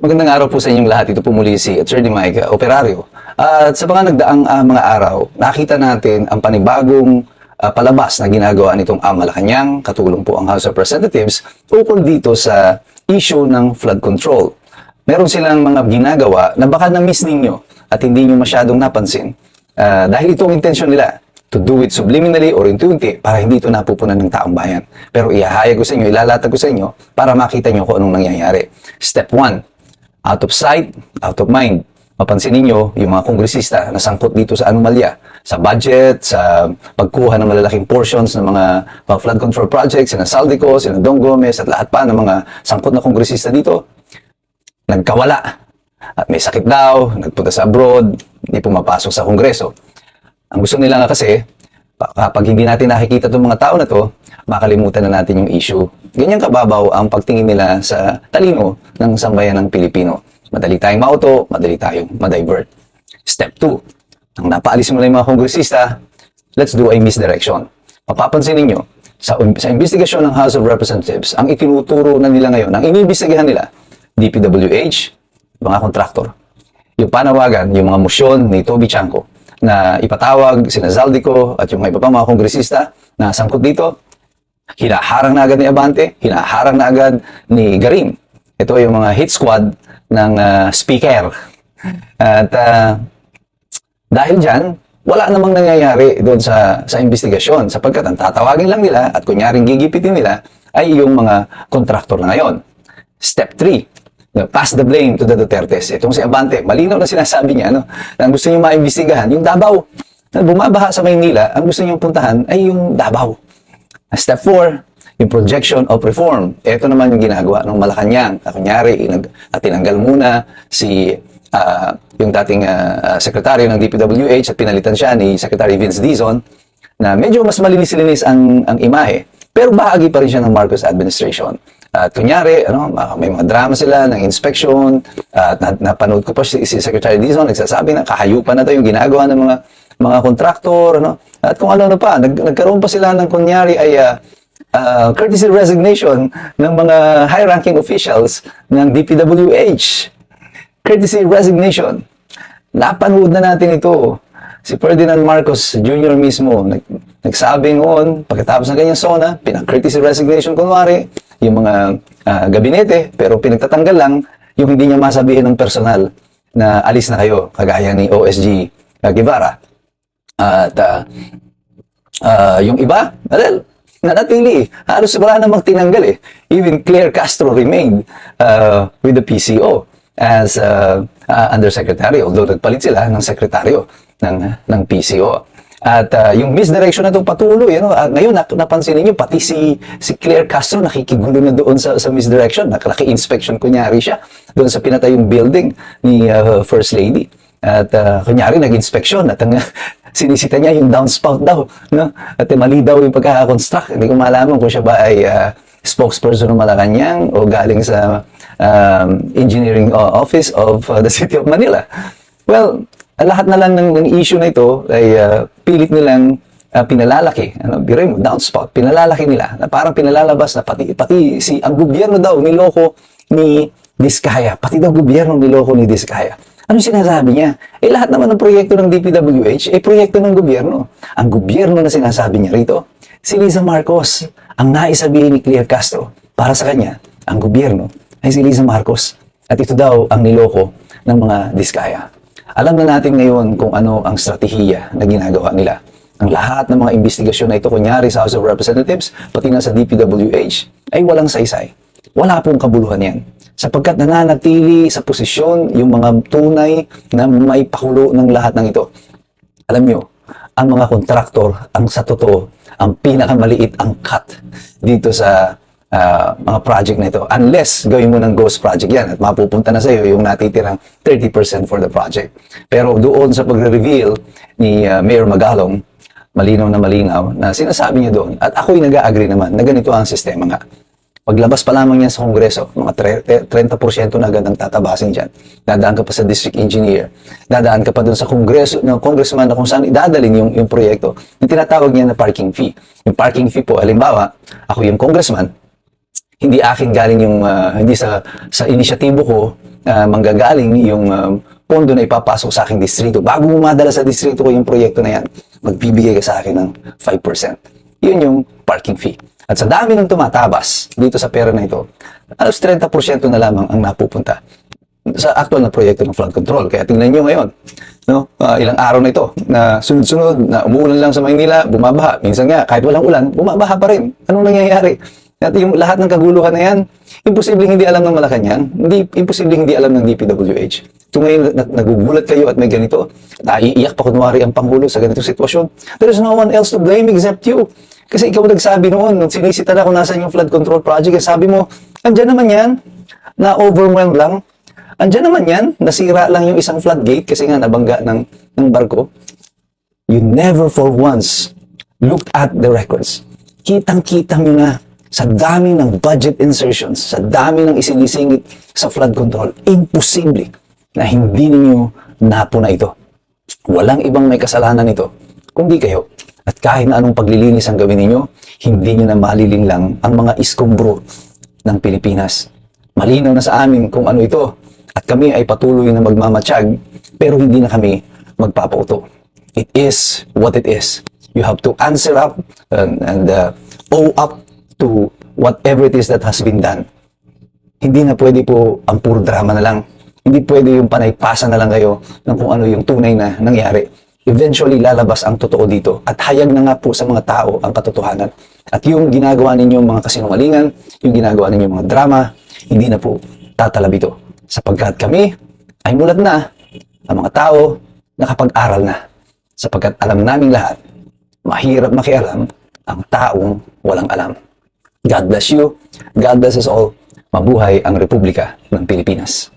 Magandang araw po sa inyong lahat. Ito po muli si Attorney Mike Operario. At sa mga nagdaang mga araw, nakita natin ang panibagong palabas na ginagawa nitong Malacanang, katulong po ang House of Representatives, ukol dito sa issue ng flood control. Meron silang mga ginagawa na baka na-miss ninyo at hindi nyo masyadong napansin. Dahil ito ang intensyon nila, to do it subliminally or intuitively para hindi ito napupunan ng taong bayan. Pero ihahayag ko sa inyo, ilalatag ko sa inyo para makita nyo kung anong nangyayari. Step 1, out of sight, out of mind. Mapansin ninyo yung mga kongresista na sangkot dito sa anomalya, sa budget, sa pagkuha ng malalaking portions ng mga flood control projects, sina Saldico, sina Dong Gomez at lahat pa ng mga sangkot na kongresista dito, nagkawala. At may sakit daw, nagpunta sa abroad, hindi pumapasok sa kongreso. Ang gusto nila nga kasi, kapag hindi natin nakikita itong mga tao na to, makalimutan na natin yung issue. Ganyan kababaw ang pagtingin nila sa talino ng sambayan ng Pilipino. Madali tayong mauto, madali tayong madivert. Step 2. Nang napaalis mo na yung mga kongresista, let's do a misdirection. Mapapansin ninyo, sa investigasyon ng House of Representatives, ang itinuturo na nila ngayon, ang iniimbestigahan nila, DPWH, mga kontraktor. Yung panawagan, yung mga motion ni Toby Chanco, na ipatawag sina Zaldico at yung mga iba pang mga kongresista na sangkot dito, hinaharang na agad ni Abante, hinaharang na agad ni Garin. Ito yung mga hit squad ng speaker. At dahil dyan, wala namang nangyayari doon sa investigasyon sapagkat ang tatawagin lang nila at kunyaring gigipitin nila ay yung mga kontraktor na ngayon. Step 3. Pass the blame to the Dutertes. Itong si Abante, malinaw na sinasabi niya, no, na ang gusto niyo maimbestigahan, yung Davao. Na bumabaha sa Maynila, ang gusto niyong puntahan ay yung Davao. Step 4, yung projection of reform. Ito naman yung ginagawa ng Malacanang. Kunyari, tinanggal muna si yung dating sekretaryo ng DPWH at pinalitan siya ni Secretary Vince Dizon na medyo mas malinis-linis ang imahe. Pero bahagi pa rin siya ng Marcos administration. At kunyari, may mga drama sila ng inspection, at napanood ko pa si Secretary Dizon, nagsasabi na kahayupan na daw yung ginagawa ng mga kontraktor, at kung ano pa, nagkaroon pa sila ng kunyari ay courtesy resignation ng mga high-ranking officials ng DPWH. Courtesy resignation. Napanood na natin ito. Si Ferdinand Marcos Jr. mismo, nagsabi noon, pagkatapos ng kanyang SONA, pinag-courtesy resignation kunwari, yung mga gabinete, pero pinagtatanggal lang yung hindi niya masabihin ng personal na alis na kayo, kagaya ni OSG Guevara. At yung iba, nanatili. Halos wala namang tinanggal eh. Even Claire Castro remained with the PCO as undersecretary, although nagpalit sila ng sekretaryo ng PCO. At yung misdirection na itong patuloy, ngayon napansin niyo pati si Claire Castro nakikigulo na doon sa misdirection. Naki-inspection kunyari siya doon sa pinatayong building ni First Lady. At kunyari nag-inspection at sinisita niya yung downspout daw. No? At mali daw yung pagkakakonstruct. Hindi ko malaman kung siya ba ay spokesperson ng Malacanang o galing sa engineering office of the City of Manila. Well, lahat na lang ng issue na ito ay pilit nilang pinalalaki. Biray mo, downspout, pinalalaki nila. Na parang pinalalabas na pati ang gobyerno daw niloko ni Diskaya. Pati daw gobyerno niloko ni Diskaya. Ano sinasabi niya? Lahat naman ng proyekto ng DPWH ay proyekto ng gobyerno. Ang gobyerno na sinasabi niya rito, si Liza Marcos. Ang naisabihin ni Claire Castro para sa kanya, ang gobyerno ay si Liza Marcos. At ito daw ang niloko ng mga Diskaya. Alam na natin ngayon kung ano ang strategiya na ginagawa nila. Ang lahat ng mga investigasyon na ito, kunyari sa House of Representatives, pati na sa DPWH, ay walang saysay. Wala pong kabuluhan yan. Sapagkat nananatili sa posisyon yung mga tunay na may pakulo ng lahat ng ito. Alam nyo, ang mga kontraktor, ang sa totoo, ang pinakamaliit ang cut dito sa mga project na ito. Unless gawin mo ng ghost project yan at mapupunta na sa iyo yung natitirang 30% for the project. Pero doon sa pagre-reveal ni Mayor Magalong, malinaw na sinasabi niya doon, at ako'y nag-agree naman na ganito ang sistema nga. Paglabas pa lamang yan sa Kongreso, mga 30% na agad ang tatabasin dyan. Dadaan ka pa sa district engineer. Dadaan ka pa doon sa congressman na kung saan idadalin yung proyekto. Yung tinatawag niya na parking fee. Yung parking fee po, halimbawa, ako yung congressman, hindi akin galing yung, hindi sa inisyatibo ko manggagaling yung pondo na ipapasok sa aking distrito. Bago madala sa distrito ko yung proyekto na yan, magbibigay ka sa akin ng 5%. Yun yung parking fee. At sa dami ng tumatabas dito sa pera na ito, alos 30% na lamang ang napupunta sa actual na proyekto ng flood control. Kaya tingnan nyo ngayon, no? Ilang araw na ito na sunod-sunod na umuulan lang sa Maynila, bumabaha. Minsan nga, kahit walang ulan, bumabaha pa rin. Anong nangyayari? At yung lahat ng kaguluhan na yan, imposibleng hindi alam ng Malacanang, imposibleng hindi alam ng DPWH. Ito ngayon, nagugulat kayo at may ganito, naiiyak pa kunwari ang Pangulo sa ganitong sitwasyon. There is no one else to blame except you. Kasi ikaw nagsabi noon, nung sinisita na kung nasan yung flood control project, sabi mo, andyan naman yan, na-overwhelmed lang. Andyan naman yan, nasira lang yung isang floodgate kasi nga nabangga ng barko. You never for once looked at the records. Kitang-kita nyo na sa dami ng budget insertions, sa dami ng isinisingit sa flood control, imposible na hindi ninyo napuna ito. Walang ibang may kasalanan ito, kundi kayo. At kahit na anong paglilinis ang gawin ninyo, hindi nyo na maliling lang ang mga iskombro ng Pilipinas. Malinaw na sa amin kung ano ito. At kami ay patuloy na magmamatsyag, pero hindi na kami magpapauto. It is what it is. You have to answer up and owe up to whatever it is that has been done. Hindi na pwede po ang puro drama na lang. Hindi pwede yung panaypasa na lang kayo ng kung ano yung tunay na nangyari. Eventually, lalabas ang totoo dito. At hayag na nga po sa mga tao ang katotohanan. At yung ginagawa ninyong mga kasinungalingan, yung ginagawa ninyong mga drama, hindi na po tatalab ito. Sapagkat kami ay mulat na ang mga tao nakapag-aral na. Sapagkat alam naming lahat, mahirap makialam ang taong walang alam. God bless you. God bless us all. Mabuhay ang Republika ng Pilipinas.